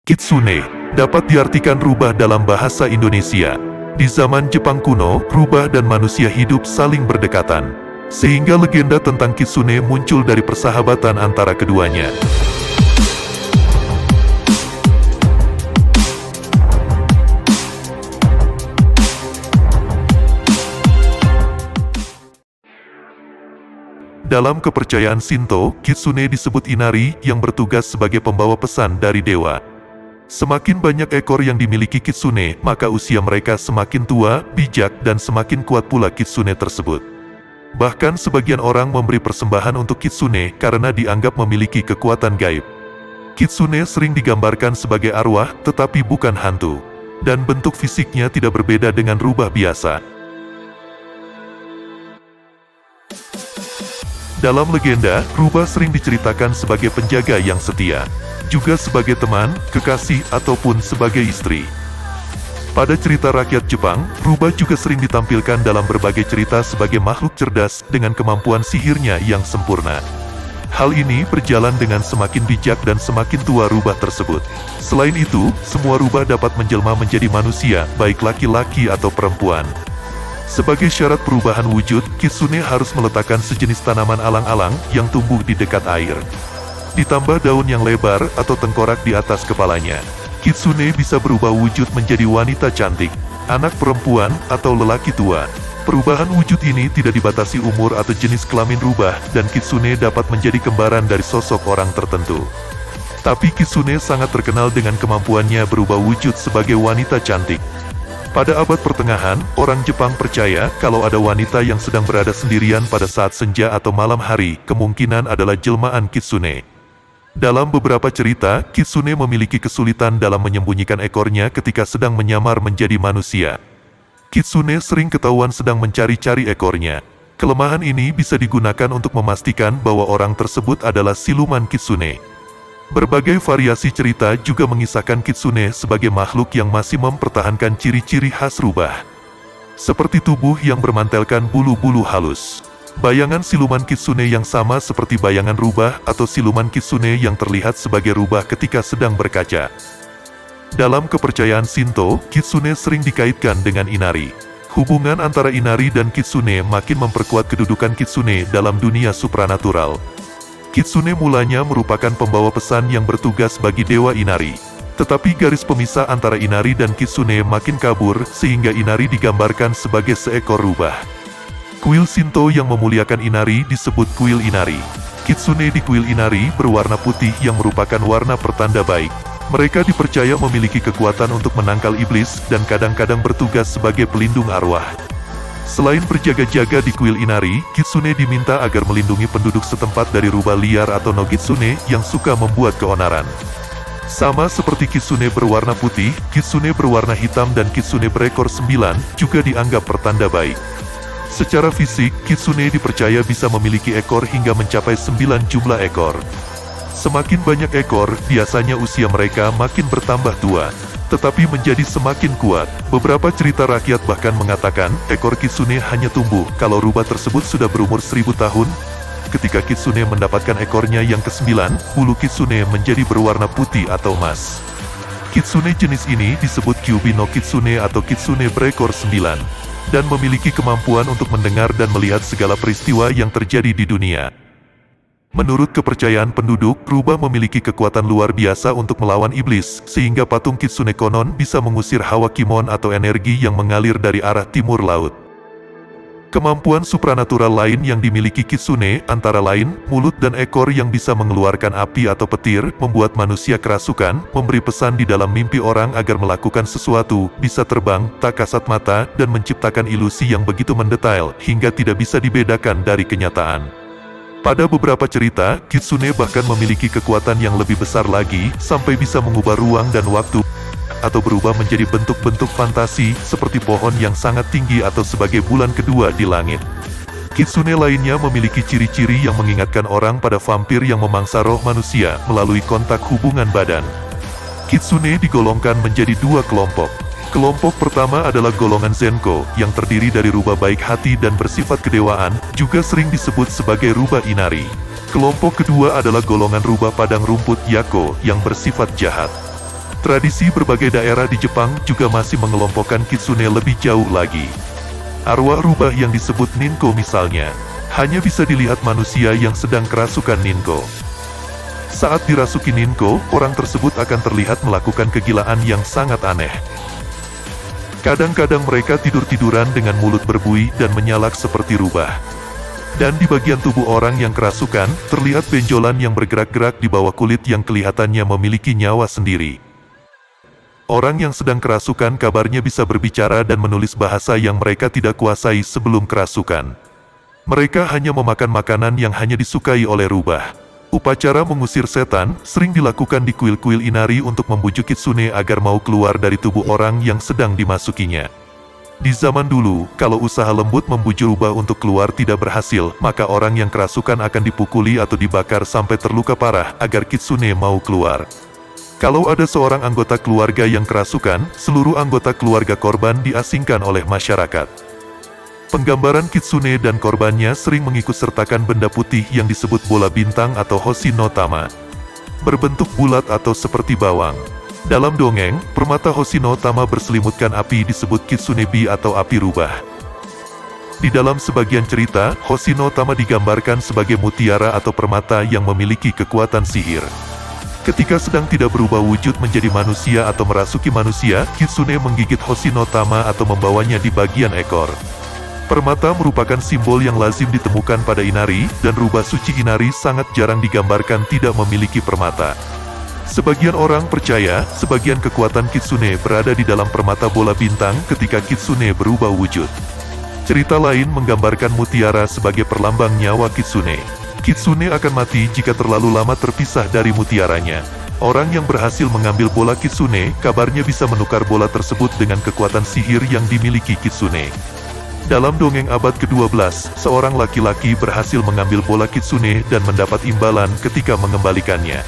Kitsune dapat diartikan rubah dalam bahasa Indonesia. Di zaman Jepang kuno, rubah dan manusia hidup saling berdekatan, sehingga legenda tentang kitsune muncul dari persahabatan antara keduanya. Dalam kepercayaan Shinto, kitsune disebut inari yang bertugas sebagai pembawa pesan dari dewa. Semakin banyak ekor yang dimiliki kitsune, maka usia mereka semakin tua, bijak, dan semakin kuat pula kitsune tersebut. Bahkan sebagian orang memberi persembahan untuk kitsune karena dianggap memiliki kekuatan gaib. Kitsune sering digambarkan sebagai arwah, tetapi bukan hantu. Dan bentuk fisiknya tidak berbeda dengan rubah biasa. Dalam legenda, rubah sering diceritakan sebagai penjaga yang setia, juga sebagai teman, kekasih, ataupun sebagai istri. Pada cerita rakyat Jepang, rubah juga sering ditampilkan dalam berbagai cerita sebagai makhluk cerdas dengan kemampuan sihirnya yang sempurna. Hal ini berjalan dengan semakin bijak dan semakin tua rubah tersebut. Selain itu, semua rubah dapat menjelma menjadi manusia, baik laki-laki atau perempuan. Sebagai syarat perubahan wujud, kitsune harus meletakkan sejenis tanaman alang-alang yang tumbuh di dekat air. Ditambah daun yang lebar atau tengkorak di atas kepalanya. Kitsune bisa berubah wujud menjadi wanita cantik, anak perempuan, atau lelaki tua. Perubahan wujud ini tidak dibatasi umur atau jenis kelamin rubah, dan kitsune dapat menjadi kembaran dari sosok orang tertentu. Tapi kitsune sangat terkenal dengan kemampuannya berubah wujud sebagai wanita cantik. Pada abad pertengahan, orang Jepang percaya kalau ada wanita yang sedang berada sendirian pada saat senja atau malam hari, kemungkinan adalah jelmaan kitsune. Dalam beberapa cerita, kitsune memiliki kesulitan dalam menyembunyikan ekornya ketika sedang menyamar menjadi manusia. Kitsune sering ketahuan sedang mencari-cari ekornya. Kelemahan ini bisa digunakan untuk memastikan bahwa orang tersebut adalah siluman kitsune. Berbagai variasi cerita juga mengisahkan kitsune sebagai makhluk yang masih mempertahankan ciri-ciri khas rubah. Seperti tubuh yang bermantelkan bulu-bulu halus. Bayangan siluman kitsune yang sama seperti bayangan rubah atau siluman kitsune yang terlihat sebagai rubah ketika sedang berkaca. Dalam kepercayaan Shinto, kitsune sering dikaitkan dengan inari. Hubungan antara inari dan kitsune makin memperkuat kedudukan kitsune dalam dunia supranatural. Kitsune mulanya merupakan pembawa pesan yang bertugas bagi dewa inari. Tetapi garis pemisah antara inari dan kitsune makin kabur, sehingga inari digambarkan sebagai seekor rubah. Kuil Shinto yang memuliakan inari disebut kuil inari. Kitsune di kuil inari berwarna putih yang merupakan warna pertanda baik. Mereka dipercaya memiliki kekuatan untuk menangkal iblis dan kadang-kadang bertugas sebagai pelindung arwah. Selain berjaga-jaga di kuil inari, kitsune diminta agar melindungi penduduk setempat dari rubah liar atau nogitsune yang suka membuat keonaran. Sama seperti kitsune berwarna putih, kitsune berwarna hitam dan kitsune berekor 9 juga dianggap pertanda baik. Secara fisik, kitsune dipercaya bisa memiliki ekor hingga mencapai 9 jumlah ekor. Semakin banyak ekor, biasanya usia mereka makin bertambah tua, tetapi menjadi semakin kuat. Beberapa cerita rakyat bahkan mengatakan, ekor kitsune hanya tumbuh kalau rubah tersebut sudah berumur 1000 tahun. Ketika kitsune mendapatkan ekornya yang ke-9, bulu kitsune menjadi berwarna putih atau emas. Kitsune jenis ini disebut Kyubi no Kitsune atau kitsune berekor 9, dan memiliki kemampuan untuk mendengar dan melihat segala peristiwa yang terjadi di dunia. Menurut kepercayaan penduduk, rubah memiliki kekuatan luar biasa untuk melawan iblis, sehingga patung kitsune konon bisa mengusir hawa kimon atau energi yang mengalir dari arah timur laut. Kemampuan supranatural lain yang dimiliki kitsune, antara lain, mulut dan ekor yang bisa mengeluarkan api atau petir, membuat manusia kerasukan, memberi pesan di dalam mimpi orang agar melakukan sesuatu, bisa terbang, tak kasat mata, dan menciptakan ilusi yang begitu mendetail, hingga tidak bisa dibedakan dari kenyataan. Pada beberapa cerita, kitsune bahkan memiliki kekuatan yang lebih besar lagi, sampai bisa mengubah ruang dan waktu, atau berubah menjadi bentuk-bentuk fantasi, seperti pohon yang sangat tinggi atau sebagai bulan kedua di langit. Kitsune lainnya memiliki ciri-ciri yang mengingatkan orang pada vampir yang memangsa roh manusia, melalui kontak hubungan badan. Kitsune digolongkan menjadi dua kelompok. Kelompok pertama adalah golongan Zenko, yang terdiri dari rubah baik hati dan bersifat kedewaan, juga sering disebut sebagai rubah inari. Kelompok kedua adalah golongan rubah padang rumput Yako, yang bersifat jahat. Tradisi berbagai daerah di Jepang juga masih mengelompokkan kitsune lebih jauh lagi. Arwah rubah yang disebut ninko misalnya, hanya bisa dilihat manusia yang sedang kerasukan ninko. Saat dirasuki ninko, orang tersebut akan terlihat melakukan kegilaan yang sangat aneh. Kadang-kadang mereka tidur-tiduran dengan mulut berbuih dan menyalak seperti rubah. Dan di bagian tubuh orang yang kerasukan, terlihat benjolan yang bergerak-gerak di bawah kulit yang kelihatannya memiliki nyawa sendiri. Orang yang sedang kerasukan kabarnya bisa berbicara dan menulis bahasa yang mereka tidak kuasai sebelum kerasukan. Mereka hanya memakan makanan yang hanya disukai oleh rubah. Upacara mengusir setan sering dilakukan di kuil-kuil Inari untuk membujuk kitsune agar mau keluar dari tubuh orang yang sedang dimasukinya. Di zaman dulu, kalau usaha lembut membujuk rubah untuk keluar tidak berhasil, maka orang yang kerasukan akan dipukuli atau dibakar sampai terluka parah agar kitsune mau keluar. Kalau ada seorang anggota keluarga yang kerasukan, seluruh anggota keluarga korban diasingkan oleh masyarakat. Penggambaran kitsune dan korbannya sering mengikut sertakan benda putih yang disebut bola bintang atau hoshi no tama. Berbentuk bulat atau seperti bawang. Dalam dongeng, permata hoshi no tama berselimutkan api disebut kitsunebi atau api rubah. Di dalam sebagian cerita, hoshi no tama digambarkan sebagai mutiara atau permata yang memiliki kekuatan sihir. Ketika sedang tidak berubah wujud menjadi manusia atau merasuki manusia, kitsune menggigit hoshi no tama atau membawanya di bagian ekor. Permata merupakan simbol yang lazim ditemukan pada Inari, dan rubah suci Inari sangat jarang digambarkan tidak memiliki permata. Sebagian orang percaya, sebagian kekuatan kitsune berada di dalam permata bola bintang ketika kitsune berubah wujud. Cerita lain menggambarkan mutiara sebagai perlambang nyawa kitsune. Kitsune akan mati jika terlalu lama terpisah dari mutiaranya. Orang yang berhasil mengambil bola kitsune, kabarnya bisa menukar bola tersebut dengan kekuatan sihir yang dimiliki kitsune. Dalam dongeng abad ke-12, seorang laki-laki berhasil mengambil bola kitsune dan mendapat imbalan ketika mengembalikannya.